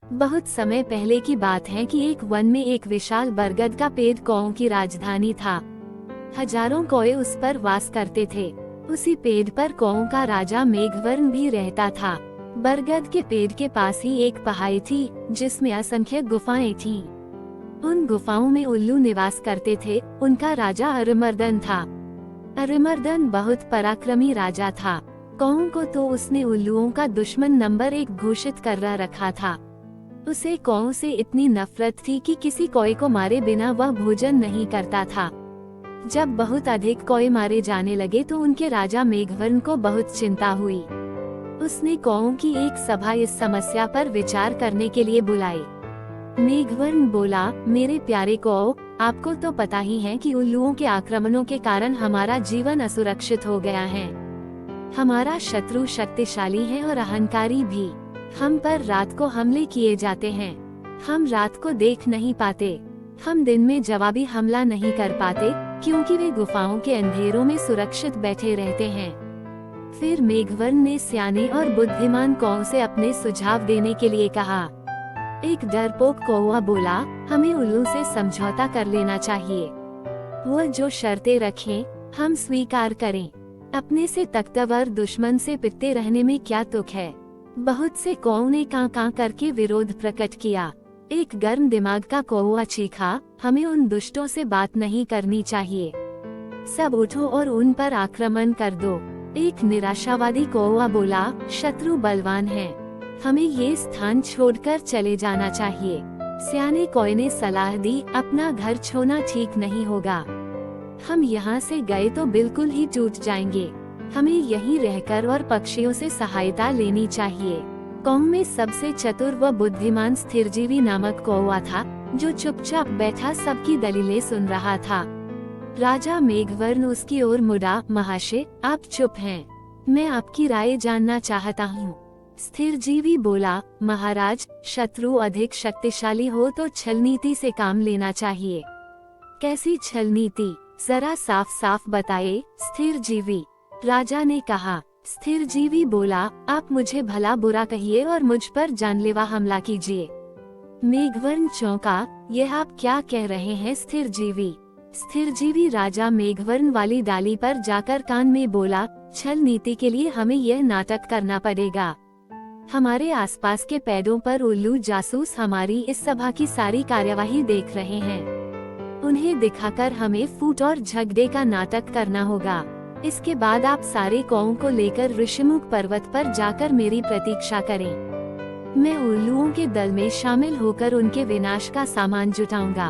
बहुत समय पहले की बात है कि एक वन में एक विशाल बरगद का पेड़ कौओं की राजधानी था। हजारों कौए उस पर वास करते थे। उसी पेड़ पर कौओं का राजा मेघवर्ण भी रहता था। बरगद के पेड़ के पास ही एक पहाड़ी थी जिसमें असंख्य गुफाएं थीं। उन गुफाओं में उल्लू निवास करते थे। उनका राजा अरिमर्दन था। अरिमर्दन बहुत पराक्रमी राजा था। कौओं को तो उसने उल्लुओं का दुश्मन नंबर 1 घोषित कर रखा था। उसे कौओं से इतनी नफरत थी कि किसी कौए को मारे बिना वह भोजन नहीं करता था। जब बहुत अधिक कौए मारे जाने लगे तो उनके राजा मेघवर्ण को बहुत चिंता हुई। उसने कौओं की एक सभा इस समस्या पर विचार करने के लिए बुलाई। मेघवर्ण बोला, मेरे प्यारे कौओं, आपको तो पता ही है कि उल्लुओं के आक्रमणों के कारण हमारा जीवन असुरक्षित हो गया है। हमारा शत्रु शक्तिशाली है और अहंकारी भी। हम पर रात को हमले किए जाते हैं। हम रात को देख नहीं पाते। हम दिन में जवाबी हमला नहीं कर पाते क्योंकि वे गुफाओं के अंधेरों में सुरक्षित बैठे रहते हैं। फिर मेघवर्ण ने सियाने और बुद्धिमान कौओं से अपने सुझाव देने के लिए कहा। एक डरपोक कौवा बोला, हमें उल्लू से समझौता कर लेना चाहिए। वो जो शर्तें रखें, हम स्वीकार करें। अपने से ताकतवर दुश्मन से पिटते रहने में क्या तुक है। बहुत से कौओं ने कां कां करके विरोध प्रकट किया। एक गर्म दिमाग का कौवा चीखा, हमें उन दुष्टों से बात नहीं करनी चाहिए। सब उठो और उन पर आक्रमण कर दो। एक निराशावादी कौवा बोला, शत्रु बलवान है, हमें ये स्थान छोड़कर चले जाना चाहिए। सियाने कौए ने सलाह दी, अपना घर छोड़ना ठीक नहीं होगा। हम यहाँ से गए तो बिल्कुल ही टूट जाएंगे। हमें यहीं रहकर और पक्षियों से सहायता लेनी चाहिए। कौम में सबसे चतुर व बुद्धिमान स्थिरजीवी नामक कौवा था, जो चुपचाप बैठा सबकी दलीलें सुन रहा था। राजा मेघवर्ण उसकी ओर मुड़ा, महाशय, आप चुप हैं, मैं आपकी राय जानना चाहता हूँ। स्थिरजीवी बोला, महाराज, शत्रु अधिक शक्तिशाली हो तो छल नीति से काम लेना चाहिए। कैसी छल नीति, जरा साफ साफ बताए, स्थिरजीवी। राजा ने कहा। स्थिरजीवी बोला, आप मुझे भला बुरा कहिए और मुझ पर जानलेवा हमला कीजिए। मेघवर्ण चौंका, यह आप क्या कह रहे हैं स्थिरजीवी। स्थिरजीवी राजा मेघवर्ण वाली डाली पर जाकर कान में बोला, छल नीति के लिए हमें यह नाटक करना पड़ेगा। हमारे आसपास के पेड़ों पर उल्लू जासूस हमारी इस सभा की सारी कार्यवाही देख रहे हैं। उन्हें दिखाकर हमें फूट और झगड़े का नाटक करना होगा। इसके बाद आप सारे कौओं को लेकर ऋषिमुख पर्वत पर जाकर मेरी प्रतीक्षा करें। मैं उल्लुओं के दल में शामिल होकर उनके विनाश का सामान जुटाऊंगा।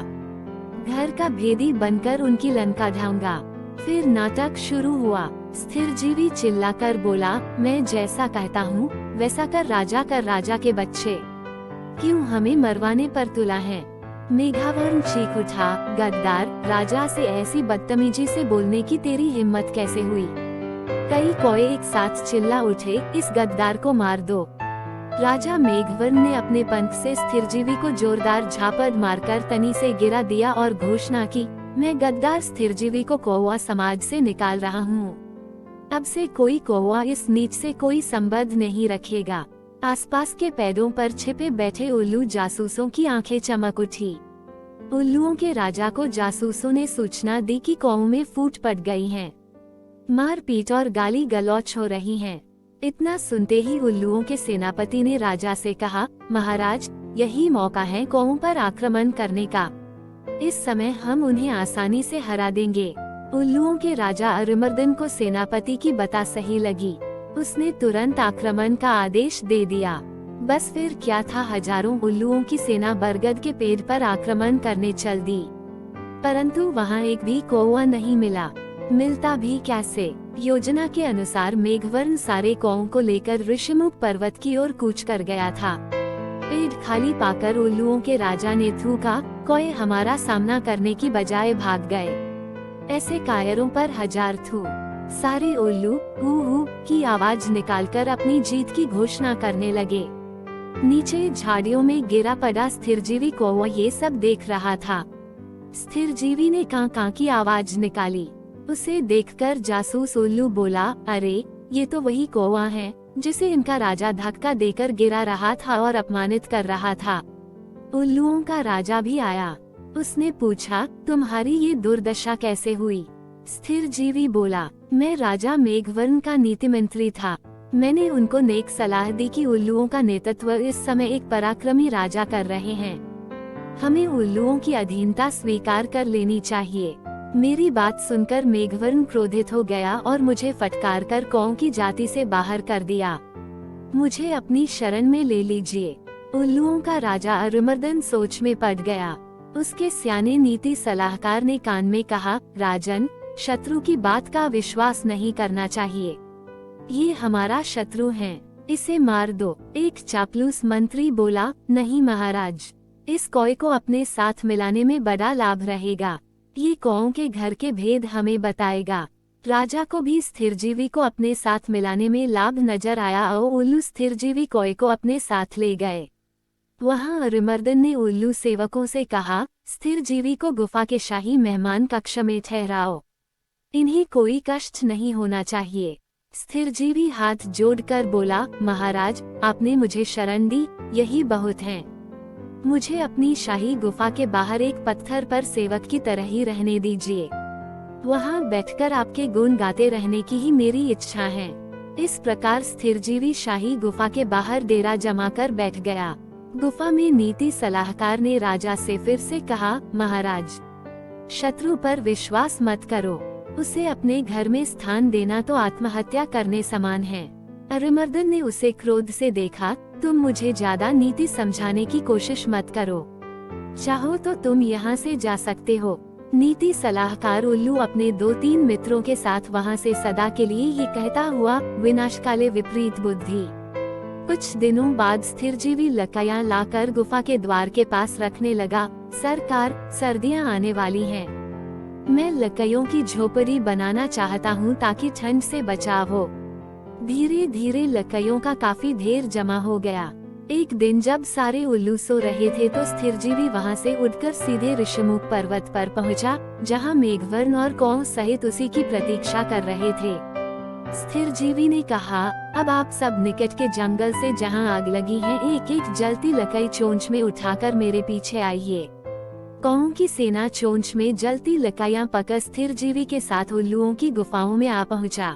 घर का भेदी बनकर उनकी लंका ढाऊंगा। फिर नाटक शुरू हुआ। स्थिरजीवी चिल्लाकर बोला, मैं जैसा कहता हूँ वैसा कर राजा के बच्चे, क्यों हमें मरवाने पर तुला है। मेघवर्ण चीख उठा, गद्दार, राजा से ऐसी बदतमीजी से बोलने की तेरी हिम्मत कैसे हुई। कई कौए एक साथ चिल्ला उठे, इस गद्दार को मार दो। राजा मेघवर्ण ने अपने पंख से स्थिरजीवी को जोरदार झापड़ मारकर तनी से गिरा दिया और घोषणा की, मैं गद्दार स्थिरजीवी को कौवा समाज से निकाल रहा हूँ। अब से कोई कौवा इस नीच से कोई संबंध नहीं रखेगा। आसपास के पेड़ों पर छिपे बैठे उल्लू जासूसों की आंखें चमक उठी। उल्लुओं के राजा को जासूसों ने सूचना दी कि कौओं में फूट पड़ गई है। मारपीट और गाली गलौच हो रही है। इतना सुनते ही उल्लुओं के सेनापति ने राजा से कहा, महाराज, यही मौका है कौओं पर आक्रमण करने का। इस समय हम उन्हें आसानी से हरा देंगे। उल्लुओं के राजा अरिमर्दन को सेनापति की बात सही लगी। उसने तुरंत आक्रमण का आदेश दे दिया। बस फिर क्या था, हजारों उल्लुओं की सेना बरगद के पेड़ पर आक्रमण करने चल दी। परंतु वहाँ एक भी कौवा नहीं मिला। मिलता भी कैसे। योजना के अनुसार मेघवर्ण सारे कौओं को लेकर ऋषिमुख पर्वत की ओर कूच कर गया था। पेड़ खाली पाकर उल्लुओं के राजा ने थूका, कौए हमारा सामना करने की बजाय भाग गए। ऐसे कायरों पर हजार थू। सारे उल्लू हू हू की आवाज निकालकर अपनी जीत की घोषणा करने लगे। नीचे झाड़ियों में गिरा पड़ा स्थिरजीवी कौवा ये सब देख रहा था। स्थिरजीवी ने कां कां की आवाज निकाली। उसे देखकर जासूस उल्लू बोला, अरे ये तो वही कौवा है जिसे इनका राजा धक्का देकर गिरा रहा था और अपमानित कर रहा था। उल्लुओं का राजा भी आया। उसने पूछा, तुम्हारी ये दुर्दशा कैसे हुई? स्थिर जीवी बोला, मैं राजा मेघवर्ण का नीति मंत्री था। मैंने उनको नेक सलाह दी कि उल्लुओं का नेतृत्व इस समय एक पराक्रमी राजा कर रहे हैं। हमें उल्लुओं की अधीनता स्वीकार कर लेनी चाहिए। मेरी बात सुनकर मेघवर्ण क्रोधित हो गया और मुझे फटकार कर कौ की जाति से बाहर कर दिया। मुझे अपनी शरण में ले लीजिए। उल्लुओं का राजा अरिमर्दन सोच में पड़ गया। उसके स्याने नीति सलाहकार ने कान में कहा, राजन, शत्रु की बात का विश्वास नहीं करना चाहिए। ये हमारा शत्रु है, इसे मार दो। एक चापलूस मंत्री बोला, नहीं महाराज, इस कौए को अपने साथ मिलाने में बड़ा लाभ रहेगा। ये कौओं के घर के भेद हमें बताएगा। राजा को भी स्थिरजीवी को अपने साथ मिलाने में लाभ नजर आया और उल्लू स्थिरजीवी कौए को अपने साथ ले गए। वहां अरिमर्दन ने उल्लू सेवकों से कहा, स्थिरजीवी को गुफा के शाही मेहमान कक्ष में ठहराओ। इन्हें कोई कष्ट नहीं होना चाहिए। स्थिरजीवी हाथ जोड़कर बोला, महाराज, आपने मुझे शरण दी, यही बहुत है। मुझे अपनी शाही गुफा के बाहर एक पत्थर पर सेवक की तरह ही रहने दीजिए। वहां बैठकर आपके गुण गाते रहने की ही मेरी इच्छा है। इस प्रकार स्थिरजीवी शाही गुफा के बाहर डेरा जमाकर बैठ गया। गुफा में नीति सलाहकार ने राजा से फिर से कहा, महाराज, शत्रु पर विश्वास मत करो। उसे अपने घर में स्थान देना तो आत्महत्या करने समान है। अरिमर्दन ने उसे क्रोध से देखा, तुम मुझे ज्यादा नीति समझाने की कोशिश मत करो। चाहो तो तुम यहाँ से जा सकते हो। नीति सलाहकार उल्लू अपने 2-3 मित्रों के साथ वहाँ से सदा के लिए ये कहता हुआ विनाशकाले विपरीत बुद्धि। कुछ दिनों बाद स्थिरजीवी लकड़ियाँ लाकर गुफा के द्वार के पास रखने लगा। सरकार, सर्दियाँ आने वाली हैं। मैं लकड़ियों की झोपड़ी बनाना चाहता हूँ ताकि ठंड से बचाव हो। धीरे धीरे लकड़ियों का काफी ढेर जमा हो गया। एक दिन जब सारे उल्लू सो रहे थे तो स्थिरजीवी वहाँ से उठकर सीधे ऋषिमुख पर्वत पर पहुँचा, जहाँ मेघवर्ण और कौ सहित उसी की प्रतीक्षा कर रहे थे। स्थिरजीवी ने कहा, अब आप सब निकट के जंगल से जहाँ आग लगी है एक एक जलती लकड़ी चोंच में उठाकर मेरे पीछे आइए। कौ की सेना चोंच में जलती लकड़ियाँ पकड़ स्थिरजीवी के साथ उल्लुओं की गुफाओं में आ पहुँचा।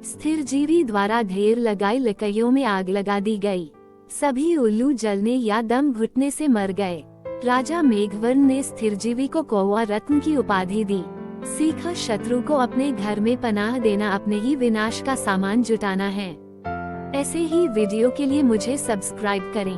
स्थिरजीवी द्वारा ढेर लगाई लकड़ियों में आग लगा दी गई। सभी उल्लू जलने या दम घुटने से मर गए। राजा मेघवर्ण ने स्थिरजीवी को कौवा रत्न की उपाधि दी। सीखा, शत्रु को अपने घर में पनाह देना अपने ही विनाश का सामान जुटाना है। ऐसे ही वीडियो के लिए मुझे सब्सक्राइब करें।